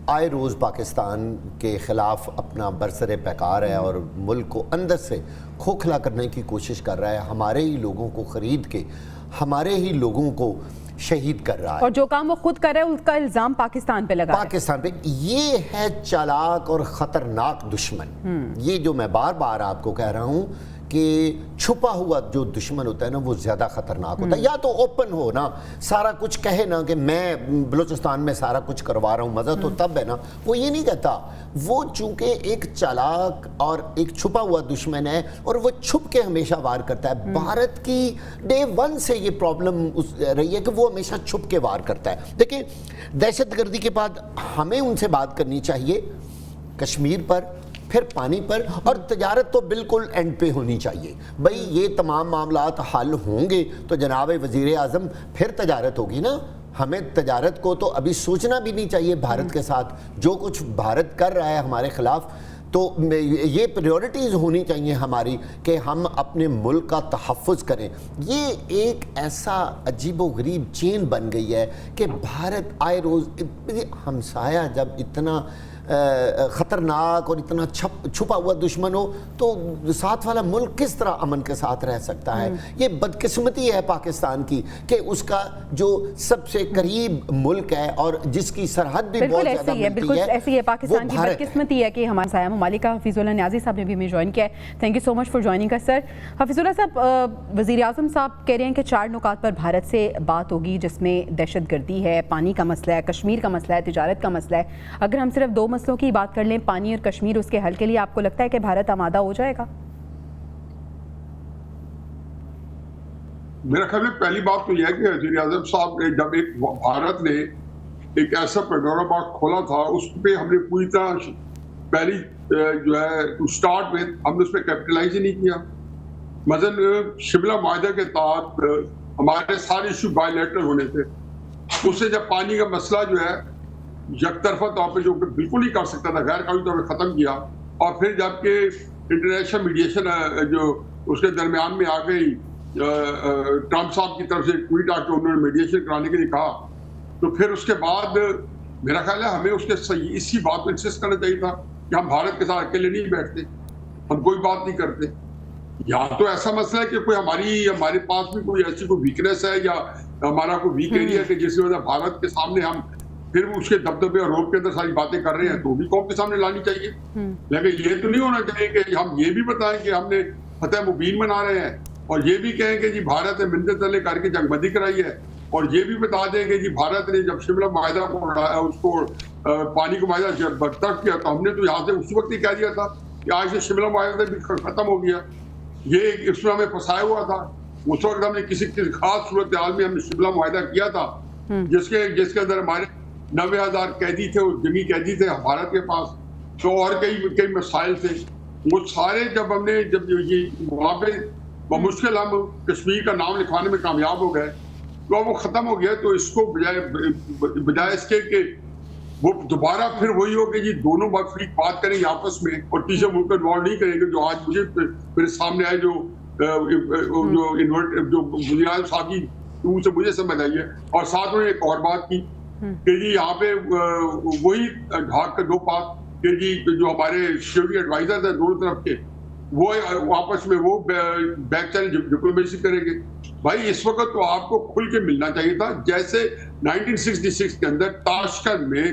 आए रोज़ पाकिस्तान के ख़िलाफ़ अपना बरसरे पैकार है और मुल्क को अंदर से खोखला करने की कोशिश कर रहा है। हमारे ही लोगों को ख़रीद के हमारे ही लोगों को शहीद कर रहा है, और जो काम वो खुद कर रहा है उसका इल्ज़ाम पाकिस्तान पे लगा पाकिस्तान पे। ये है चालाक और ख़तरनाक दुश्मन। ये जो मैं बार बार आपको कह रहा हूँ कि छुपा हुआ जो दुश्मन होता है ना, वो ज़्यादा ख़तरनाक होता है। या तो ओपन हो ना, सारा कुछ कहे ना कि मैं बलूचिस्तान में सारा कुछ करवा रहा हूँ, मज़ा तो तब है ना। वो ये नहीं कहता। वो चूँकि एक चालाक और एक छुपा हुआ दुश्मन है, और वो छुप के हमेशा वार करता है। भारत की डे 1 से ये प्रॉब्लम रही है कि वो हमेशा छुप के वार करता है। देखिए, दहशतगर्दी के बाद हमें उनसे बात करनी चाहिए कश्मीर पर, फिर पानी पर, और तजारत तो बिल्कुल एंड पे होनी चाहिए। भाई ये तमाम मामलात हल होंगे तो जनाब वज़ीर आज़म फिर तजारत होगी ना। हमें तजारत को तो अभी सोचना भी नहीं चाहिए। भारत के साथ जो कुछ भारत कर रहा है हमारे ख़िलाफ़, तो ये प्रायोरिटीज़ होनी चाहिए हमारी कि हम अपने मुल्क का तहफ़्फ़ुज़ करें। ये एक ऐसा अजीब व गरीब चेन बन गई है कि भारत आए रोज़, हमसाया जब इतना ख़तरनाक और इतना छुपा हुआ दुश्मन हो तो साथ वाला मुल्क किस तरह अमन के साथ रह सकता है? ये बदकिस्मती है पाकिस्तान की कि उसका जो सबसे करीब मुल्क है और जिसकी सरहद भी बहुत ज़्यादा मिलती है, ऐसी है पाकिस्तान की बदकिस्मती है कि हमारे साया ममालिक का हफीज़ुल्लाह न्याज़ी साहब ने भी हमें ज्वाइन किया है। Thank you so much for joining us sir. Hafeezullah Sahab, वज़ीर आज़म साहब कह रहे हैं कि 4 नुकात पर भारत से बात होगी, जिसमें दहशतगर्दी है, पानी का मसला है, कश्मीर का मसला है, तिजारत का मसला है। अगर हम सिर्फ 2 मसलों की बात कर लें, पानी और कश्मीर, उसके हल के लिए आपको लगता है कि भारत आमादा हो जाएगा? میرا خیال ہے پہلی بات تو یہ ہے کہ وزیر اعظم صاحب نے جب ایک بھارت نے ایک ایسا پینڈورا باکس کھولا تھا، اس پہ ہم نے پوری طرح پہلی جو ہے ٹو اسٹارٹ میں ہم نے اس پہ کیپٹلائز ہی نہیں کیا. مثلاً شملہ معاہدہ کے تحت ہمارے سارے ایشو بائی لیٹرل ہونے تھے. اس سے جب پانی کا مسئلہ جو ہے یک طرفہ طور پہ جو بالکل نہیں کر سکتا تھا، غیر قانونی طور پہ ختم کیا. اور پھر جب کہ انٹرنیشنل میڈیشن جو اس کے درمیان میں آ گئی، ٹرمپ صاحب کی طرف سے ٹویٹ آ کے انہوں نے میڈیشن کرانے کے لیے کہا، تو پھر اس کے بعد میرا خیال ہے ہمیں اس کے اسی بات پہ انسسٹ کرنا چاہیے تھا کہ ہم بھارت کے ساتھ اکیلے نہیں بیٹھتے، ہم کوئی بات نہیں کرتے. یا تو ایسا مسئلہ ہے کہ کوئی ہمارے پاس بھی کوئی ایسی کوئی ویکنیس ہے یا ہمارا کوئی ویک ایریا کہ جس کی وجہ بھارت کے سامنے ہم پھر اس کے دبدبے اور روپ کے اندر ساری باتیں کر رہے ہیں، تو بھی قوم کے سامنے لانی چاہیے. لیکن یہ تو نہیں ہونا چاہیے کہ ہم یہ بھی بتائیں کہ ہم نے فتح مبین منا رہے ہیں، اور یہ بھی کہیں کہ جی بھارت نے منت تلے کر کے جنگ بندی کرائی ہے، اور یہ بھی بتا دیں کہ جی بھارت نے جب شملہ معاہدہ کو اس کو پانی کا معاہدہ جب برطرف کیا تو ہم نے تو یہاں سے اس وقت ہی کہہ دیا تھا کہ آج سے شملہ معاہدہ بھی ختم ہو گیا. یہ اس میں ہمیں پھنسایا ہوا تھا. اس وقت ہم نے کسی خاص صورتحال میں ہم نے شملہ معاہدہ کیا تھا جس کے اندر ہمارے 90,000 قیدی تھے، اور جنگی قیدی تھے بھارت کے پاس، تو اور کئی مسائل تھے. وہ سارے جب ہم نے یہ وہاں پہ بمشکل ہم کشمیر کا نام لکھوانے میں کامیاب ہو گئے تو اب وہ ختم ہو گیا. تو اس کو بجائے اس کے کہ وہ دوبارہ پھر وہی ہو کہ جی دونوں بات کریں گے آپس میں اور تیسرے ملک کو انوالو نہیں کریں گے. جو آج مجھے میرے سامنے آئے جو وزیر اعظم صاحب کی سے مجھے سمجھ آئی ہے. اور ساتھ میں ایک اور بات کی کہ جی یہاں پہ وہی ڈھاک کا دو پات کہ جی جو ہمارے سیکورٹی ایڈوائزر ہیں دونوں طرف کے، وہ آپس میں وہ بیک چینل ڈپلومیسی کریں گے. بھائی اس وقت تو آپ کو کھل کے ملنا چاہیے تھا، جیسے 1966 کے اندر تاشکند میں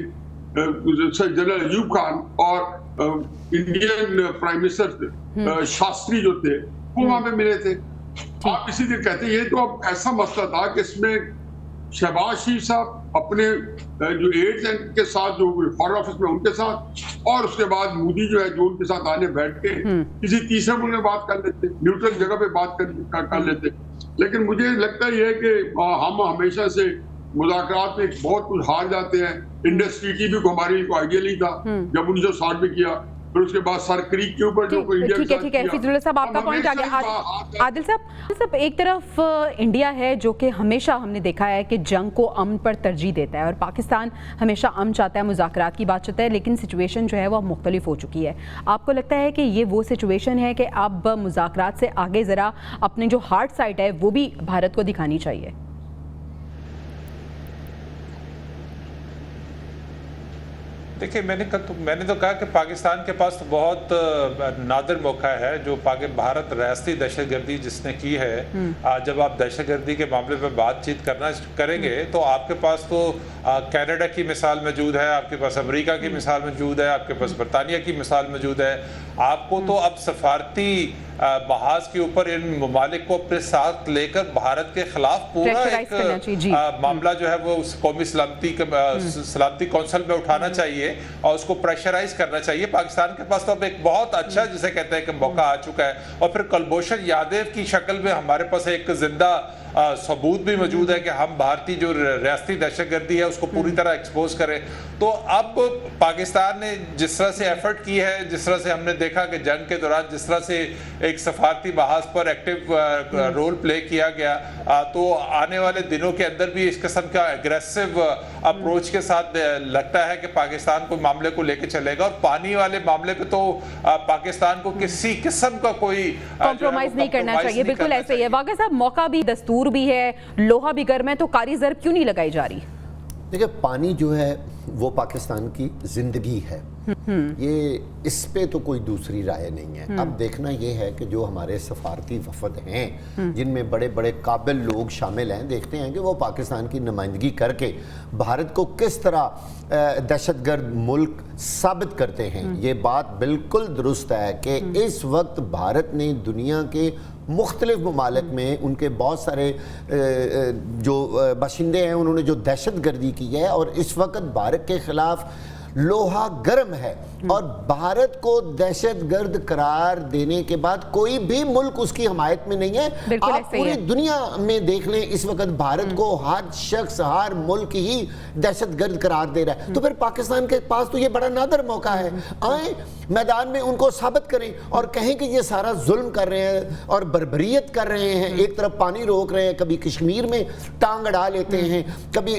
جنرل ایوب خان اور انڈین پرائم منسٹر شاستری جو تھے وہ وہاں پہ ملے تھے. آپ اسی طرح کہتے ہیں یہ تو اب ایسا مسئلہ تھا کہ اس میں شہباز شریف صاحب اپنے جو ایڈز کے ساتھ جو فارن آفس میں ان کے ساتھ، اور اس کے بعد مودی جو ہے جو ان کے ساتھ آنے بیٹھ کے کسی تیسرے ملک میں بات کر لیتے، نیوٹرل جگہ پہ بات کر لیتے. لیکن مجھے لگتا یہ ہے کہ ہم ہمیشہ سے مذاکرات میں بہت کچھ ہار جاتے ہیں. انڈس ٹریٹی بھی ہماری کو آئیڈیا نہیں تھا جب 1960 میں کیا، پھر اس کے بعد سر کریک کے اوپر جو کوئی انڈیا کے ساتھ ٹھیک ہے فیض اللہ صاحب آپ کا پوائنٹ آ گیا. عادل صاحب ایک طرف انڈیا ہے جو کہ ہمیشہ ہم نے دیکھا ہے کہ جنگ کو امن پر ترجیح دیتا ہے، اور پاکستان ہمیشہ امن چاہتا ہے، مذاکرات کی بات چاہتا ہے، لیکن سچویشن جو ہے وہ مختلف ہو چکی ہے. آپ کو لگتا ہے کہ یہ وہ سچویشن ہے کہ اب مذاکرات سے آگے ذرا اپنے جو ہارڈ سائڈ ہے وہ بھی بھارت کو دکھانی چاہیے؟ دیکھیں میں نے تو کہا کہ پاکستان کے پاس تو بہت نادر موقع ہے جو بھارت ریاستی دہشت گردی جس نے کی ہے. جب آپ دہشت گردی کے معاملے پہ بات چیت کریں گے تو آپ کے پاس تو کینیڈا کی مثال موجود ہے، آپ کے پاس امریکہ کی مثال موجود ہے، آپ کے پاس برطانیہ کی مثال موجود ہے. آپ کو تو اب سفارتی محاذ کے اوپر ان ممالک کو اپنے ساتھ لے کر بھارت کے خلاف پورا ایک معاملہ جو ہے وہ قومی سلامتی کونسل میں اٹھانا چاہیے اور اس کو پریشرائز کرنا چاہیے. پاکستان کے پاس تو اب ایک بہت اچھا جسے کہتے ہیں کہ موقع آ چکا ہے، اور پھر کلبھوشن یادیو کی شکل میں ہمارے پاس ایک زندہ ثبوت بھی موجود ہے کہ ہم بھارتی جو ریاستی دہشت گردی ہے اس کو پوری طرح ایکسپوز کریں. تو اب پاکستان نے جس طرح سے ایفرٹ کی ہے، جس طرح سے ہم نے دیکھا کہ جنگ کے دوران جس طرح سے ایک سفارتی محاذ پر ایکٹیو رول پلے کیا گیا، تو آنے والے دنوں کے اندر بھی اس قسم کا اگریسو اپروچ کے ساتھ لگتا ہے کہ پاکستان کو معاملے کو لے کے چلے گا. اور پانی والے معاملے پہ تو پاکستان کو کسی قسم کا کوئی کمپرومائز نہیں کرنا چاہیے. بالکل ایسے ہی ہے واقعہ صاحب، موقع بھی دستور بھی ہے، لوہا بھی گرم ہے، تو کاری ضرب کیوں نہیں لگائی جا رہی؟ دیکھیں پانی جو ہے وہ پاکستان کی زندگی ہے، یہ اس پہ تو کوئی دوسری رائے نہیں ہے. اب دیکھنا یہ ہے کہ جو ہمارے سفارتی وفد ہیں جن میں بڑے بڑے قابل لوگ شامل ہیں، دیکھتے ہیں کہ وہ پاکستان کی نمائندگی کر کے بھارت کو کس طرح دہشت گرد ملک ثابت کرتے ہیں. یہ بات بالکل درست ہے کہ اس وقت بھارت نے دنیا کے مختلف ممالک میں ان کے بہت سارے جو باشندے ہیں انہوں نے جو دہشت گردی کی ہے، اور اس وقت بھارت کے خلاف लोहा गर्म है और भारत को दहशत गर्द करार देने के बाद कोई भी मुल्क उसकी हमायत में नहीं है। बिल्कुल आप ऐसे ही पूरी है। दुनिया में देख लें, इस वक्त भारत को हर शख्स, हर मुल्क ही दहशत गर्द करार दे रहा है। तो फिर पाकिस्तान के पास तो ये बड़ा नादर मौका है, आए मैदान में उनको साबित करें और कहें कि ये सारा जुल्म कर रहे हैं और बर्बरियत कर रहे हैं। एक तरफ पानी रोक रहे हैं, कभी कश्मीर में टांग अड़ा लेते हैं, कभी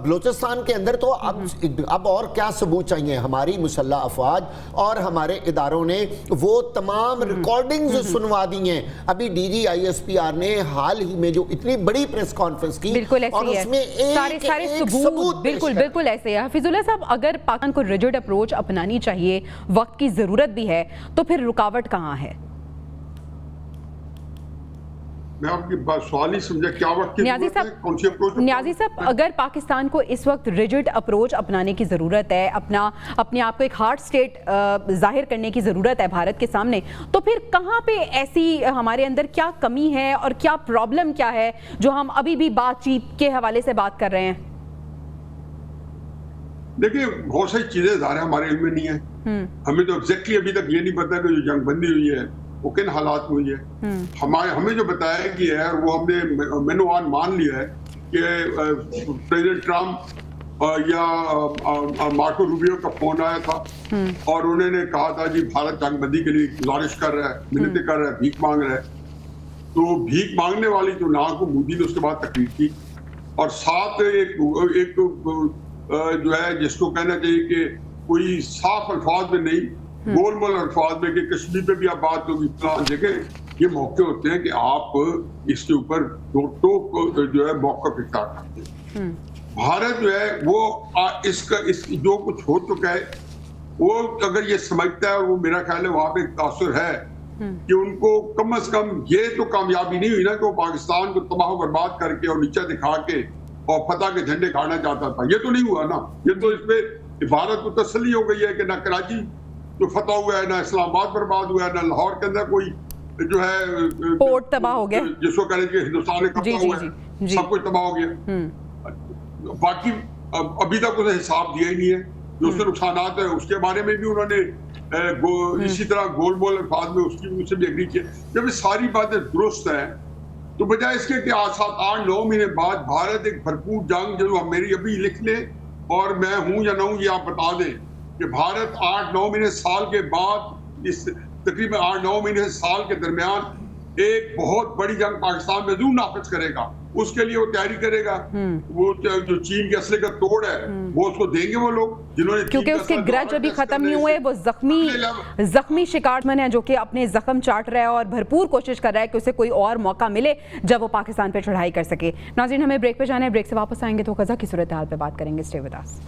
बलूचिस्तान के अंदर। तो अब और क्या सबूत चाहिए? हमारी मुसल्लह अफवाज और हमारे इदारों ने वो तमाम रिकॉर्डिंग्स सुनवा दी हैं। अभी DGISPR ने हाल ही में जो इतनी बड़ी प्रेस कॉन्फ्रेंस की बिल्कुल ऐसे और ही है, उसमें सारे सबूत बिल्कुल बिल्कुल ऐसे है। हफीजुल्लाह साहब, अगर पाकिस्तान को रिजिड अप्रोच अपनानी चाहिए, वक्त की जरूरत भी है, तो फिर रुकावट कहाँ है? मैं आपकी बात सवाल ही समझा, क्या वक्त की न्याजी जरूरत है? कौन सी अप्रोच? न्याजी साहब, अगर पाकिस्तान को इस वक्त रिजिड अप्रोच अपनाने की ज़रूरत है, अपने आप को एक हार्ड स्टेट जाहिर करने की ज़रूरत है भारत के सामने, तो फिर कहाँ पे ऐसी हमारे अंदर क्या कमी है और क्या प्रॉब्लम क्या है जो हम अभी भी बातचीत के हवाले से बात कर रहे हैं? देखिए, बहुत सारी चीजें ज़ाहिर है हमारे इल्म में नहीं है। हमें तो एग्जैक्टली अभी तक ये नहीं पता कि जो जंगबंदी हुई है वो किन हालात में हुई है। हमें जो बताया गया है, वो हमने मेनूआन मान लिया है कि प्रेसिडेंट ट्रम्प या मार्को रूबियो का फोन आया था और उन्होंने कहा था जी भारत जंगबंदी के लिए गुजारिश कर रहा है, मिन्नतें कर रहा है, भीख मांग रहा है। तो भीख मांगने वाली जो नाको मोदी ने उसके बाद तकरीर की और साथ एक जो है जिसको कहना चाहिए कि कोई साफ अल्फाज में नहीं, गोल मोल अल्फाज में कि कश्मीर पे भी आप बात होगी। देखें, ये मौके होते हैं कि आप इसके ऊपर दो जो है मौका इख्तियार करते हैं। भारत जो है वो इसका जो कुछ हो चुका है वो अगर ये समझता है, और वो मेरा ख्याल है वहां पे एक तासुर है कि उनको कम से कम ये तो कामयाबी नहीं हुई ना कि वो पाकिस्तान को तबाह बर्बाद करके और नीचा दिखा के और फतह के झंडे गाड़ना चाहता था। ये तो नहीं हुआ ना। ये तो इसमें भारत को तसल्ली हो गई है कि ना कराची जो फतह हुआ है, ना इस्लामाबाद बर्बाद हुआ है, ना लाहौर के अंदर कोई जो है पोर्ट तबाह हो गया, जिसको कह रहे हिंदुस्तान ने कब्जा हुआ है, सब कुछ तबाह हो गया। बाकी अभी तक उन्हें हिसाब दिया ही नहीं है। जो उसके नुकसान है उसके बारे में भी उन्होंने इसी तरह गोल मोल अल्फाज में उससे भी एग्री किया। जब ये सारी बातें दुरुस्त हैं तो बजाय इसके कि 7-8-9 महीने बाद भारत एक भरपूर जंग जो मेरी अभी लिख ले और मैं हूं या ना हूं ये आप बता दें कि भारत 8-9 महीने साल के बाद इस तकरीबन 8-9 महीने साल के दरमियान एक बहुत बड़ी जंग पाकिस्तान में जरूर नाफिज करेगा। उसके लिए वो तैयारी करेगा। वो जो चीन के असले का तोड़ है वो उसको देंगे वो लोग जिन्होंने, क्योंकि उसके ग्रज अभी खत्म नहीं हुए। वो जख्मी शिकारमन है जो कि अपने जख्म चाट रहा है और भरपूर कोशिश कर रहा है कि उसे कोई और मौका मिले जब वो पाकिस्तान पे चढ़ाई कर सके। नाज़रीन, हमें ब्रेक पे जाना है। ब्रेक से वापस आएंगे तो गजा की सूरत हाल पे बात करेंगे। Stay with us.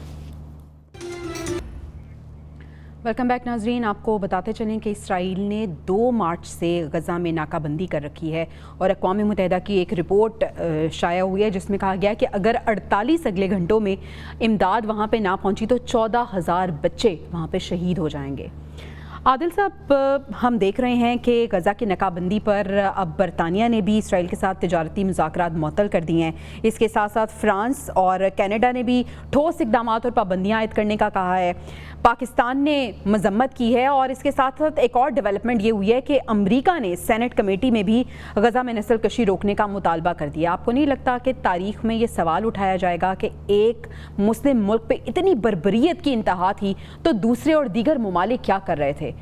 Welcome back नाजरीन। आपको बताते चलें कि इसराइल ने 2 मार्च से गज़ा में नाकाबंदी कर रखी है और अक़वाम मुत्तहिदा की एक रिपोर्ट शाया हुई है जिसमें कहा गया कि अगर 48 अगले घंटों में इमदाद वहाँ पे ना पहुँची तो 14,000 बच्चे वहाँ पे शहीद हो जाएंगे। आदिल साहब, हम देख रहे हैं कि गज़ा की नाकाबंदी पर अब बरतानिया ने भी इसराइल के साथ तिजारती मुज़ाकरात मुअत्तल कर दिए हैं। इसके साथ साथ फ्रांस और कनाडा ने भी ठोस इक़दामात और पाबंदियाँ आयद करने का कहा है। पाकिस्तान ने मजम्मत की है और इसके साथ साथ एक और डेवलपमेंट ये हुई है कि अमेरिका ने सेनेट कमेटी में भी गज़ा में नस्ल कशी रोकने का मुतालबा कर दिया। आपको नहीं लगता कि तारीख़ में ये सवाल उठाया जाएगा कि एक मुस्लिम मुल्क पे इतनी बर्बरियत की इंतहा थी तो दूसरे और दीगर ममालिक क्या कर रहे थे?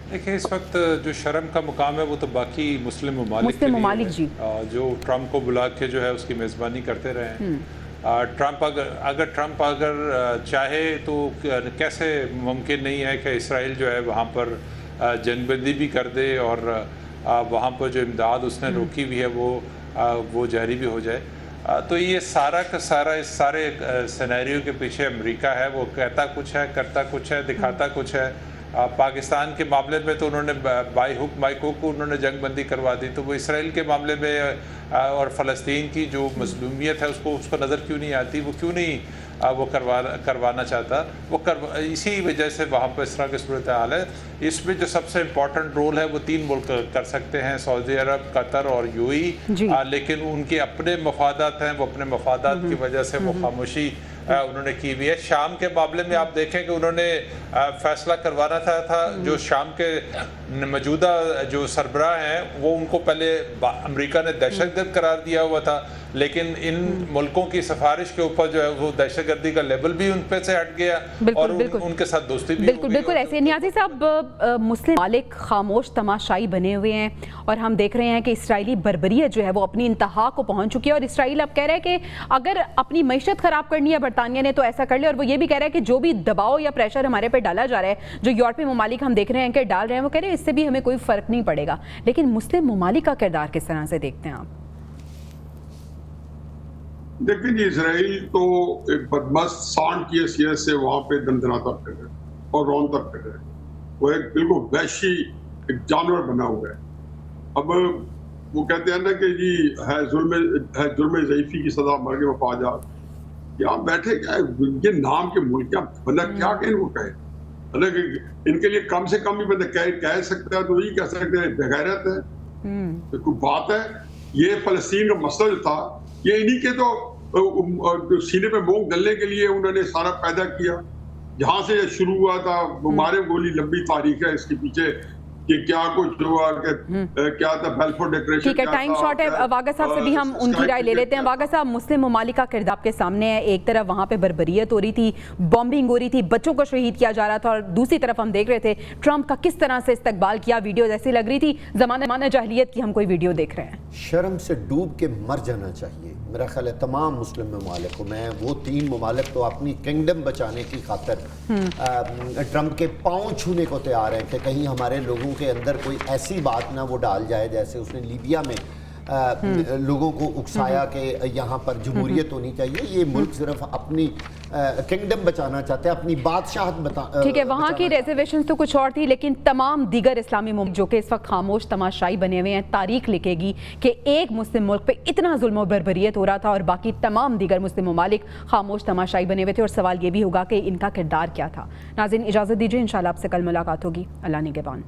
देखिए, इस वक्त जो शर्म का मुकाम है वो तो बाकी मुस्लिम ममालिक जी जो ट्रम्प को बुला के जो है उसकी मेज़बानी करते रहे हैं। ट्रम्प अगर चाहे तो कैसे मुमकिन नहीं है कि इसराइल जो है वहाँ पर जंगबंदी भी कर दे और वहाँ पर जो इमदाद उसने रोकी हुई है वो जारी भी हो जाए। तो ये सारा का सारा इस सारे सिनेरियो के पीछे अमेरिका है। वो कहता कुछ है, करता कुछ है, दिखाता कुछ है। पाकिस्तान के मामले में तो उन्होंने बाई हुक बाई कुक उन्होंने जंगबंदी करवा दी, तो वो इसराइल के मामले में और फ़लस्तीन की जो मज़लूमियत है उसको नज़र क्यों नहीं आती? वो क्यों नहीं وہ کروانا چاہتا اسی وجہ سے وہاں پہ اس طرح کی صورتحال ہے. اس میں جو سب سے امپورٹنٹ رول ہے وہ 3 ملک کر سکتے ہیں, سعودی عرب, قطر اور UAE, لیکن ان کے اپنے مفادات ہیں, وہ اپنے مفادات کی وجہ سے وہ خاموشی انہوں نے کی ہوئی ہے. شام کے معاملے میں آپ دیکھیں کہ انہوں نے فیصلہ کروانا تھا جو شام کے موجودہ جو سربراہ ہیں وہ ان کو پہلے امریکہ نے دہشت گرد قرار دیا ہوا تھا, لیکن ان ملکوں کی سفارش کے اوپر جو ہے وہ دہشت گردی کا لیبل بھی ان پہ سے ہٹ گیا اور ان کے ساتھ دوستی بھی بالکل ایسے. نیازی صاحب, مسلم ممالک خاموش تماشائی بنے ہوئے ہیں اور ہم دیکھ رہے ہیں کہ اسرائیلی بربریت جو ہے وہ اپنی انتہا کو پہنچ چکی ہے, اور اسرائیل اب کہہ رہا ہے کہ اگر اپنی معیشت خراب کرنی ہے برطانیہ نے تو ایسا کر لے, اور وہ یہ بھی کہہ رہا ہے کہ جو بھی دباؤ یا پریشر ہمارے پہ ڈالا جا رہا ہے, جو یورپی ممالک ہم دیکھ رہے ہیں کہ ڈال رہے ہیں, وہ کہہ رہے ہیں اس سے بھی ہمیں کوئی فرق نہیں پڑے گا. لیکن مسلم ممالک کا کردار کس طرح سے دیکھتے ہیں آپ؟ دیکھیں جی, اسرائیل تو ایک بدمست سانڈ کی حیثیت سے وہاں پہ دندناتا پھر رہے اور رونتا پھر رہے. وہ ایک بالکل وحشی ایک جانور بنا ہوا ہے. اب وہ کہتے ہیں نا کہ جی ہے جرم ضعیفی کی سزا مر کے وفا جات. یہاں بیٹھے کیا یہ نام کے ملک کیا بندہ کیا کہ ان کو کہے, ان کے لیے کم سے کم بھی بندہ کہہ سکتا ہے تو یہی کہہ سکتے ہیں بغیرت ہے, کوئی بات ہے. یہ فلسطین کا مسئلہ جو تھا یہ انہی کے تو سینے پہ مونگ ڈلنے کے لیے انہوں نے سارا پیدا کیا. جہاں سے یہ شروع ہوا تھا ہمارے گولی لمبی تاریخ ہے اس کے پیچھے کہ کیا کچھ ہوا, کہ کیا تھا بیلفور ڈیکریشن. ٹھیک ہے, ٹائم شارٹ ہے. واگا صاحب سے بھی ہم ان کی رائے لے لیتے ہیں. واگا صاحب, مسلم ممالک کا کردار آپ کے سامنے ہے. ایک طرف وہاں پہ بربریت ہو رہی تھی, بامبنگ ہو رہی تھی, بچوں کو شہید کیا جا رہا تھا, اور دوسری طرف ہم دیکھ رہے تھے ٹرمپ کا کس طرح سے استقبال کیا. ویڈیوز ایسی لگ رہی تھی زمانہ جاہلیت کی ہم کوئی ویڈیو دیکھ رہے ہیں. شرم سے ڈوب کے مر جانا چاہیے میرا خیال ہے تمام مسلم ممالک کو. میں وہ 3 ممالک تو اپنی کنگڈم بچانے کی خاطر ٹرمپ کے پاؤں چھونے کو تیار ہیں کہ کہیں ہمارے لوگوں کے اندر کوئی ایسی بات نہ وہ ڈال جائے جیسے اس نے لیبیا میں لوگوں کو اکسایا کہ یہاں پر جمہوریت ہونی چاہیے. یہ ملک صرف اپنی کنگڈم بچانا چاہتے ہیں, اپنی بادشاہت ٹھیک ہے, وہاں کی ریزرویشنز تو کچھ اور تھی, لیکن تمام دیگر اسلامی ممالک جو کہ اس وقت خاموش تماشائی بنے ہوئے ہیں, تاریخ لکھے گی کہ ایک مسلم ملک پہ اتنا ظلم و بربریت ہو رہا تھا اور باقی تمام دیگر مسلم ممالک خاموش تماشائی بنے ہوئے تھے, اور سوال یہ بھی ہوگا کہ ان کا کردار کیا تھا. ناظرین اجازت دیجیے, انشاءاللہ آپ سے کل ملاقات ہوگی. اللہ نگہبان.